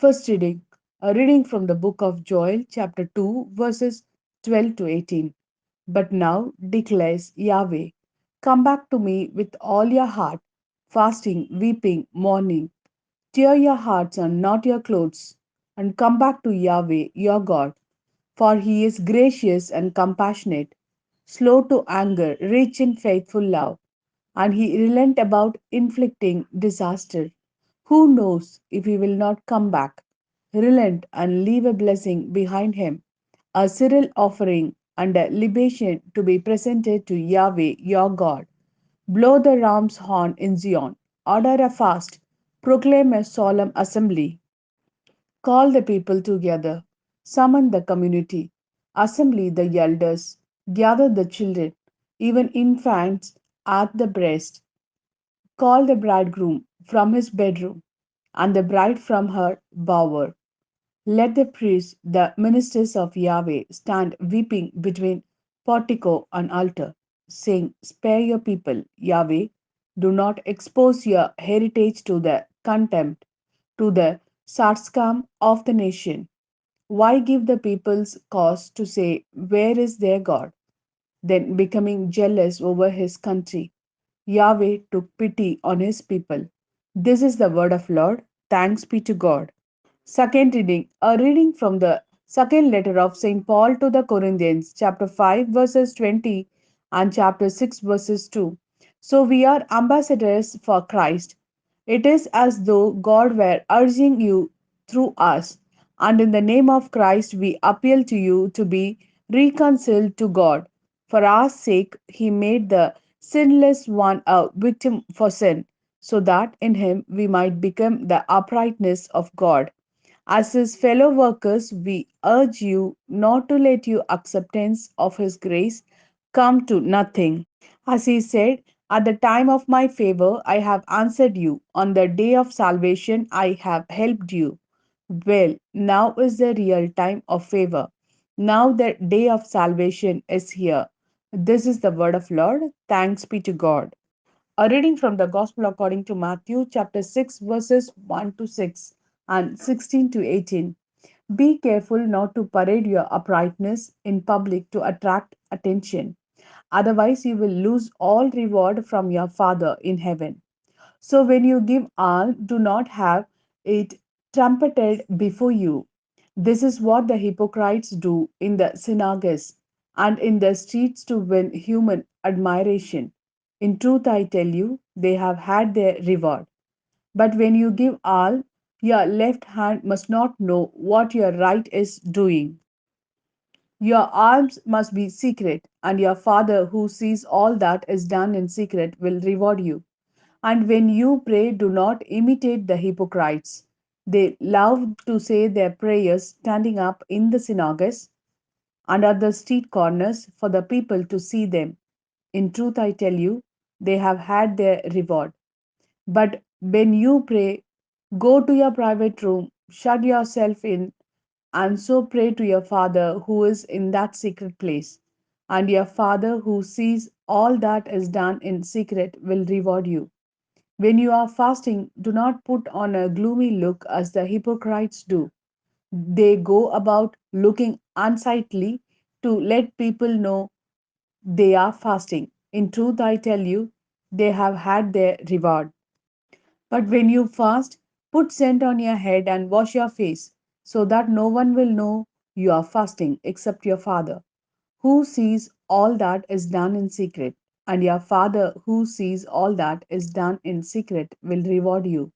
First reading, a reading from the book of Joel, chapter 2, verses 12 to 18. But now declares Yahweh, come back to me with all your heart, fasting, weeping, mourning. Tear your hearts and not your clothes, and come back to Yahweh your God, for he is gracious and compassionate, slow to anger, rich in faithful love, and he relent about inflicting disaster. Who knows if he will not come back, relent and leave a blessing behind him, a cereal offering and a libation to be presented to Yahweh your God. Blow the ram's horn in Zion, order a fast, proclaim a solemn assembly. Call the people together, summon the community, assemble the elders, gather the children, even infants at the breast. Call the bridegroom from his bedroom, and the bride from her bower. Let the priests, the ministers of Yahweh, stand weeping between portico and altar, saying, spare your people, Yahweh. Do not expose your heritage to the contempt, to the sarcasm of the nation. Why give the people's cause to say, where is their God? Then becoming jealous over his country, Yahweh took pity on his people. This is the word of Lord. Thanks be to God. Second reading, a reading from the second letter of St. Paul to the Corinthians, chapter 5, verses 20, and chapter 6, verses 2. So we are ambassadors for Christ. It is as though God were urging you through us, and in the name of Christ we appeal to you to be reconciled to God. For our sake, He made the sinless one a victim for sin, so that in Him we might become the uprightness of God. As his fellow workers, we urge you not to let your acceptance of his grace come to nothing. As he said, at the time of my favor, I have answered you. On the day of salvation, I have helped you. Well, now is the real time of favor. Now the day of salvation is here. This is the word of Lord. Thanks be to God. A reading from the Gospel according to Matthew, chapter 6, verses 1 to 6 and 16 to 18. Be careful not to parade your uprightness in public to attract attention. Otherwise, you will lose all reward from your Father in heaven. So, when you give alms, do not have it trumpeted before you. This is what the hypocrites do in the synagogues and in the streets to win human admiration. In truth, I tell you, they have had their reward. But when you give alms, your left hand must not know what your right is doing. Your alms must be secret, and your Father who sees all that is done in secret will reward you. And when you pray, do not imitate the hypocrites. They love to say their prayers standing up in the synagogues and at the street corners for the people to see them. In truth, I tell you, they have had their reward. But when you pray, go to your private room, shut yourself in, and so pray to your Father who is in that secret place. And your Father who sees all that is done in secret will reward you. When you are fasting, do not put on a gloomy look as the hypocrites do. They go about looking unsightly to let people know they are fasting. In truth, I tell you, they have had their reward. But when you fast, put scent on your head and wash your face, so that no one will know you are fasting except your Father, who sees all that is done in secret. And your Father, who sees all that is done in secret, will reward you.